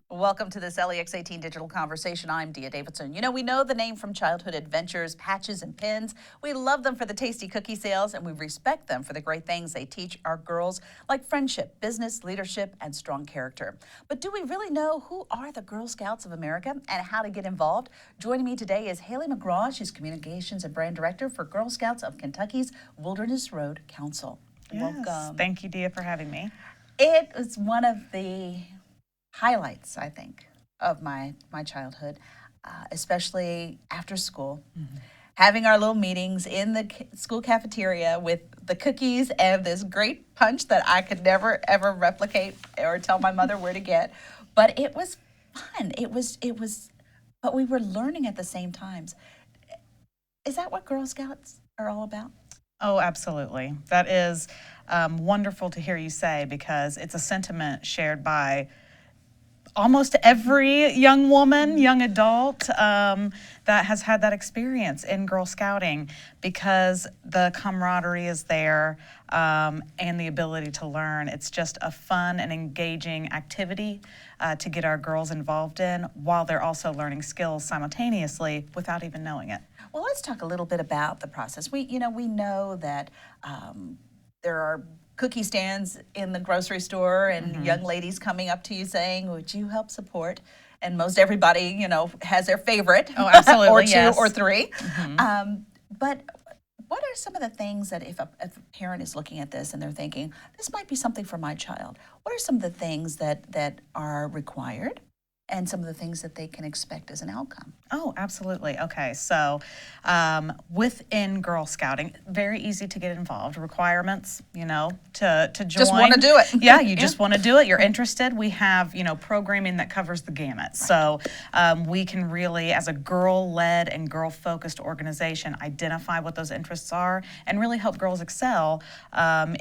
Welcome to this LEX18 Digital Conversation. I'm Davidson. You know, we know the name from childhood adventures, patches and pins. We love them for the tasty cookie sales, and we respect them for the great things they teach our girls, like friendship, business, leadership, and strong character. But do we really know who are the Girl Scouts of America and how to get involved? Joining me today is Haley McGraw. She's Communications and Brand Director for Girl Scouts of Kentucky's Wilderness Road Council. Yes, Welcome. thank you, Dia, for having me. It was one of the highlights, I think, of my childhood, especially after school. Having our little meetings in the school cafeteria with the cookies and this great punch that I could never, ever replicate or tell my mother where to get. But it was fun. It was, but we were learning at the same times. Is that what Girl Scouts are all about? Oh, absolutely. That is wonderful to hear you say, because it's a sentiment shared by almost every young woman, young adult that has had that experience in Girl Scouting, because the camaraderie is there and the ability to learn. It's just a fun and engaging activity to get our girls involved in, while they're also learning skills simultaneously without even knowing it. Well, let's talk a little bit about the process. We know that there are cookie stands in the grocery store and young ladies coming up to you saying, would you help support? And most everybody, has their favorite. Oh, absolutely, or two yes. or three. But what are some of the things that if a parent is looking at this and they're thinking, this might be something for my child, what are some of the things that are required and some of the things that they can expect as an outcome? Oh, absolutely. Okay, so within Girl Scouting, very easy to get involved. Requirements, to join. Just want to do it. Yeah, you just want to do it. You're interested. We have, programming that covers the gamut. Right. So we can really, as a girl-led and girl-focused organization, identify what those interests are and really help girls excel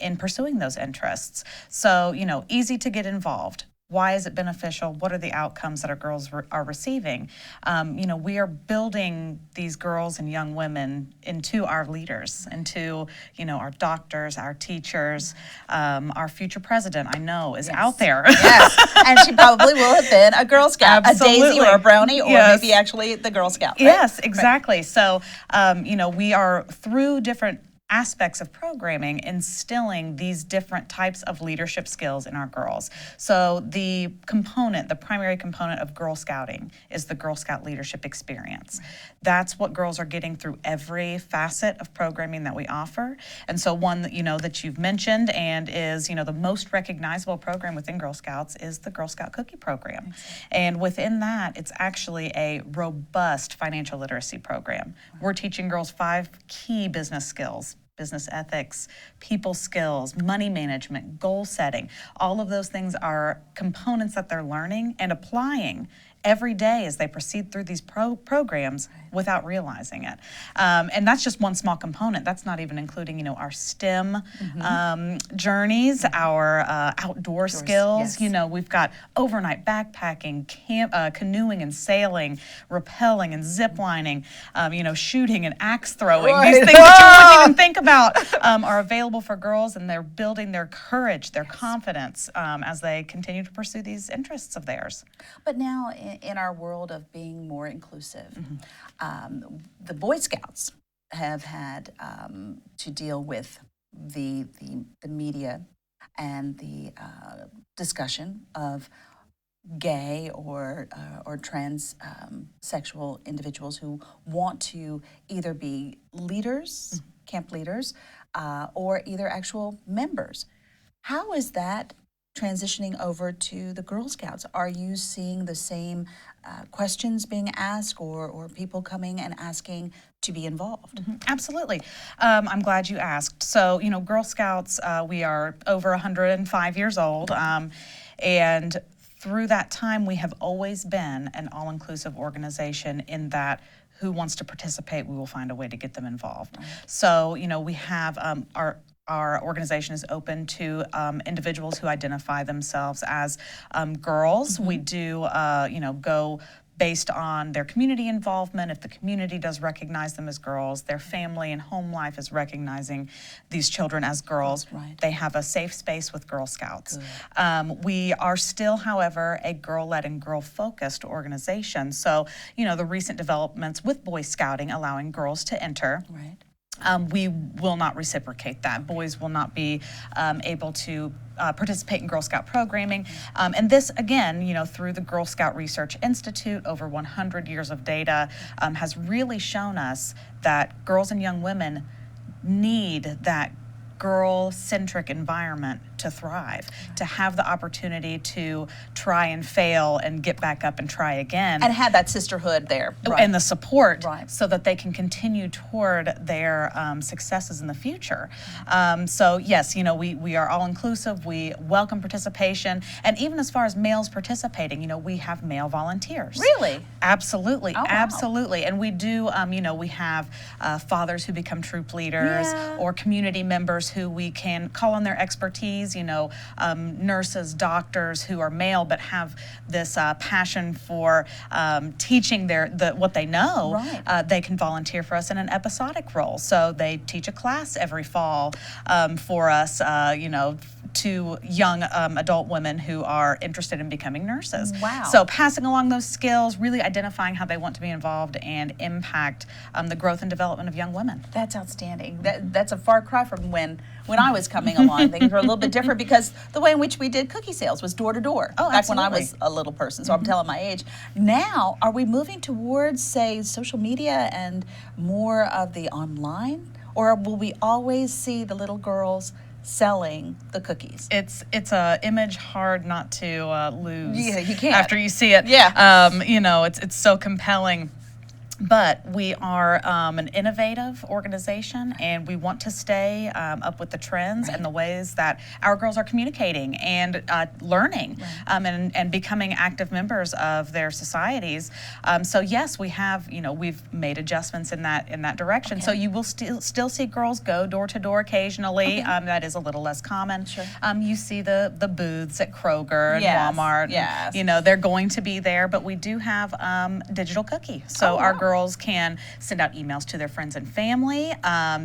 in pursuing those interests. So, easy to get involved. Why is it beneficial? What are the outcomes that our girls are receiving? We are building these girls and young women into our leaders, into, our doctors, our teachers, our future president, I know, is out there. Yes, and she probably will have been a Girl Scout, Absolutely. A Daisy or a Brownie, or Yes. maybe actually the Girl Scout. Right? Yes, exactly. Right. So, we are, through different aspects of programming, instilling these different types of leadership skills in our girls. So the primary component of Girl Scouting is the Girl Scout leadership experience. Right. That's what girls are getting through every facet of programming that we offer. And so one that that you've mentioned and is the most recognizable program within Girl Scouts is the Girl Scout Cookie Program. Exactly. And within that, it's actually a robust financial literacy program. Right. We're teaching girls 5 key business skills: business ethics, people skills, money management, goal setting. All of those things are components that they're learning and applying every day as they proceed through these programs without realizing it. And that's just one small component. That's not even including, our STEM journeys, our outdoor skills. Yes. We've got overnight backpacking, canoeing and sailing, rappelling and ziplining, shooting and axe throwing. Right. These things that you wouldn't even think about are available for girls, and they're building their courage, their confidence as they continue to pursue these interests of theirs. But now, in our world of being more inclusive, the Boy Scouts have had to deal with the media and the discussion of gay or trans sexual individuals who want to either be leaders, camp leaders, or either actual members. How is that transitioning over to the Girl Scouts? Are you seeing the same questions being asked, or people coming and asking to be involved? Absolutely. I'm glad you asked. So, Girl Scouts, we are over 105 years old, and through that time, we have always been an all-inclusive organization in that who wants to participate, we will find a way to get them involved. Right. So, we have our organization is open to individuals who identify themselves as girls. We do, go based on their community involvement. If the community does recognize them as girls, their family and home life is recognizing these children as girls, Right. they have a safe space with Girl Scouts. We are still, however, a girl-led and girl-focused organization. So, the recent developments with Boy Scouting allowing girls to enter, Right. we will not reciprocate that. Boys will not be able to participate in Girl Scout programming. And this, again, through the Girl Scout Research Institute, over 100 years of data, has really shown us that girls and young women need that girl-centric environment to thrive, to have the opportunity to try and fail and get back up and try again. And have that sisterhood there. Right. And the support, Right. so that they can continue toward their successes in the future. So yes, we are all inclusive. We welcome participation, and even as far as males participating, we have male volunteers. Really? Absolutely, Oh, wow. absolutely. And we do, we have fathers who become troop leaders, Yeah. or community members who we can call on their expertise. Nurses, doctors who are male but have this passion for teaching what they know. Right. They can volunteer for us in an episodic role. So they teach a class every fall for us, to young adult women who are interested in becoming nurses. Wow. So passing along those skills, really identifying how they want to be involved and impact the growth and development of young women. That's outstanding. That's a far cry from when I was coming along. Things were a little bit different because the way in which we did cookie sales was door to door. Oh, back when I absolutely. was a little person, so I'm telling my age. Now, are we moving towards, say, social media and more of the online? Or will we always see the little girls selling the cookies? It's a image hard not to lose. Yeah, you can't. After you see it. Yeah. It's so compelling. But we are an innovative organization, and we want to stay up with the trends and the ways that our girls are communicating and learning, and becoming active members of their societies. So yes, we have, we've made adjustments in that direction. Okay. So you will still see girls go door to door occasionally. That is a little less common. Sure. You see the booths at Kroger and Yes, Walmart. yes. And, they're going to be there, but we do have digital cookie. So Oh, our wow. girls can send out emails to their friends and family.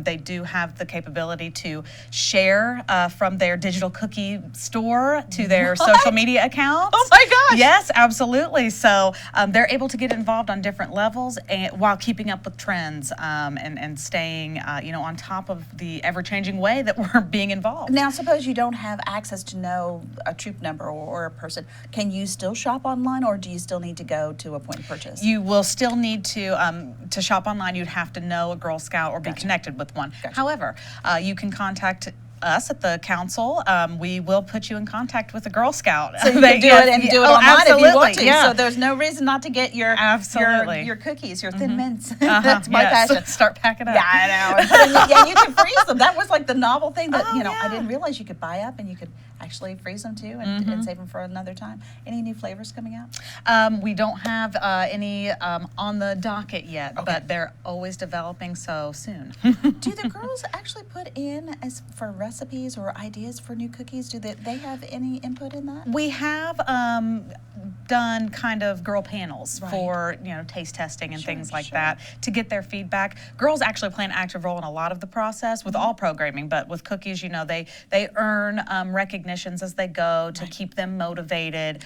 They do have the capability to share from their digital cookie store to their social media accounts. Oh my gosh. Yes, absolutely. So they're able to get involved on different levels while keeping up with trends and staying on top of the ever-changing way that we're being involved. Now, suppose you don't have access to know a troop number or a person. Can you still shop online, or do you still need to go to a point of purchase? You will still need to shop online. You'd have to know a Girl Scout or be Gotcha. connected with one. Gotcha. However, you can contact us at the council. We will put you in contact with a Girl Scout. So you can do it and do it online if you want to. Yeah. So there's no reason not to get your Absolutely. your cookies, your Thin Mints. That's my Yes. passion. Start packing up. Yeah, I know. And you can freeze them. That was like the novel thing that Oh, I yeah. didn't realize you could buy up and you could actually freeze them too and save them for another time. Any new flavors coming out? We don't have any on the docket yet, Okay. but they're always developing, so soon. Do the girls actually put in as for recipes or ideas for new cookies? Do they have any input in that? We have done kind of girl panels Right. for taste testing and Sure, things like sure. that to get their feedback. Girls actually play an active role in a lot of the process with all programming, but with cookies, they earn recognitions as they go to keep them motivated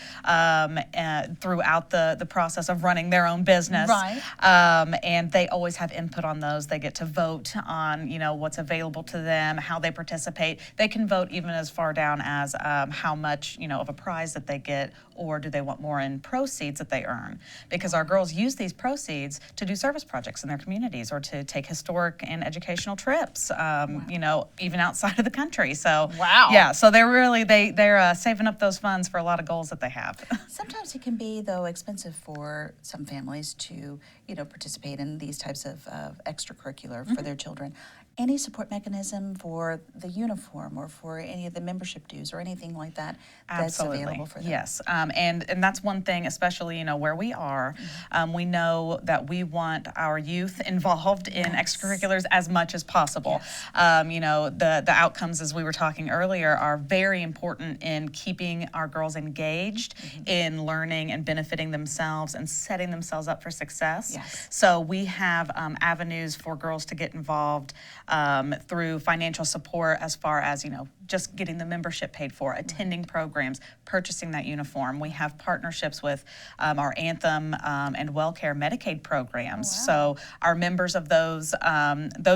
throughout the process of running their own business. Right. And they always have input on those. They get to vote on what's available to them, how they participate. They can vote even as far down as how much of a prize that they get, or do they want more in proceeds that they earn? Because our girls use these proceeds to do service projects in their communities or to take historic and educational trips, even outside of the country. So Wow. yeah, so they're saving up those funds for a lot of goals that they have. Sometimes it can be, though, expensive for some families to, participate in these types of extracurricular for their children. any support mechanism for the uniform or for any of the membership dues or anything like that that's available for them? Yes, and that's one thing, especially where we are. We know that we want our youth involved in extracurriculars as much as possible. The outcomes, as we were talking earlier, are very important in keeping our girls engaged in learning and benefiting themselves and setting themselves up for success. Yes. So we have avenues for girls to get involved through financial support, as far as just getting the membership paid for, attending programs, purchasing that uniform. We have partnerships with our Anthem and WellCare Medicaid programs. So our members of those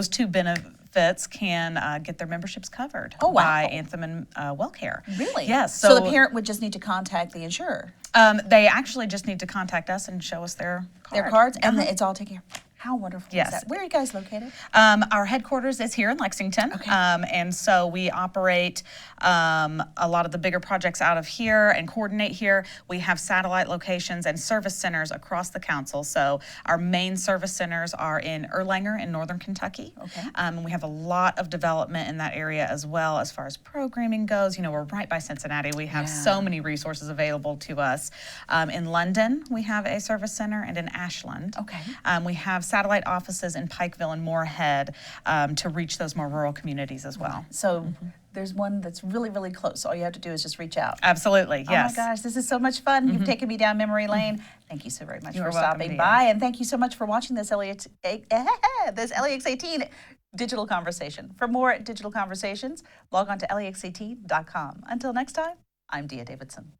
two benefits can get their memberships covered by Anthem and WellCare. Really? Yes. So the parent would just need to contact the insurer? They actually just need to contact us and show us their card. Their cards, and it's all taken care of. How wonderful is that? Where are you guys located? Our headquarters is here in Lexington, and so we operate a lot of the bigger projects out of here and coordinate here. We have satellite locations and service centers across the council. So our main service centers are in Erlanger in northern Kentucky. And we have a lot of development in that area as well as far as programming goes. We're right by Cincinnati. We have so many resources available to us. In London, we have a service center, and in Ashland. We have satellite offices in Pikeville and Moorhead to reach those more rural communities as well. So there's one that's really, really close. All you have to do is just reach out. Absolutely, yes. Oh my gosh, this is so much fun. You've taken me down memory lane. Thank you so very much for stopping welcome, by. And thank you so much for watching this LEX 18 digital conversation. For more digital conversations, log on to lex18.com. Until next time, I'm Dia Davidson.